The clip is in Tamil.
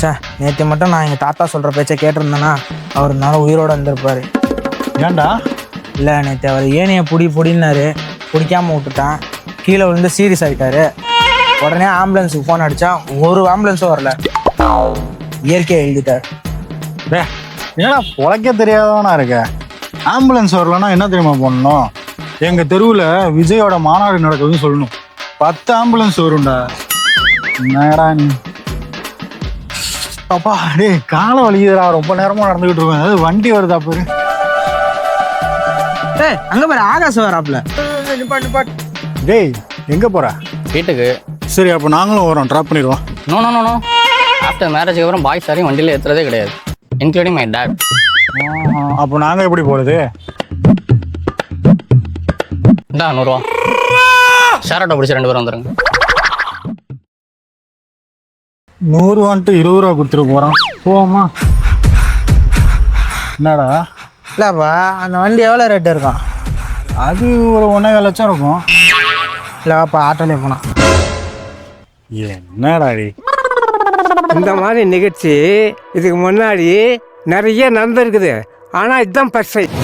சே, நேற்று மட்டும் நான் எங்கள் தாத்தா சொல்கிற பேச்சை கேட்டிருந்தேன்னா அவர் நானும் உயிரோடு வந்திருப்பார். ஏன்டா? இல்லை, நேற்று அவர் ஏனையை பிடினாரு, பிடிக்காமல் விட்டுட்டான். கீழே விழுந்து சீரியஸ் ஆகிட்டாரு. உடனே ஆம்புலன்ஸுக்கு ஃபோன் அடித்தா ஒரு ஆம்புலன்ஸும் வரல. இயற்கையை எழுதிட்டார். ஏன்னா உழைக்க தெரியாதவனா இருக்க. ஆம்புலன்ஸ் வரலன்னா என்ன தெரியுமா பண்ணணும்? எங்கள் தெருவில் விஜயோட மாநாடு நடக்குதுன்னு சொல்லணும். 10 ஆம்புலன்ஸ் வரும்டா. என்னடா நீ? அப்பா டேய், காலை வலிக்குதுடா. ரொம்ப நேரமாக நடந்துக்கிட்டு இருக்கேன். அதாவது வண்டி வருதா பாரு. அங்கே பாரு, ஆகாசம் வராப்புல. டேய், எங்கே போகிற? வீட்டுக்கு. சரி, அப்போ நாங்களும் வரோம். ட்ராப் பண்ணிடுவோம். நோ. ஆஃப்டர் மேரேஜுக்கு அப்புறம் பாய்ஸ் யாரையும் வண்டியில் ஏற்றுறதே கிடையாது, இன்க்ளூடிங் மை டேட். அப்போ நாங்கள் எப்படி போகிறது? இந்தா 100 ரூபா. ஷேர் ஆட்டோ பிடிச்சி 2 பேரும் வந்துடுங்க. 100 வான்ட்டு 20 ரூபா கொடுத்துட்டு போகிறோம். போவோமா? என்னடா? இல்லைப்பா, அந்த வண்டி எவ்வளோ ரேட்டு இருக்கும்? அது ஒரு 1.25 லட்சம் இருக்கும். இல்லைப்பா, ஆட்டோலே போனான். என்னடாடி? இந்த மாதிரி நிகழ்ச்சி இதுக்கு முன்னாடி நிறைய நடந்திருக்குது. ஆனால் இதுதான் பர்ஃபெக்ட்.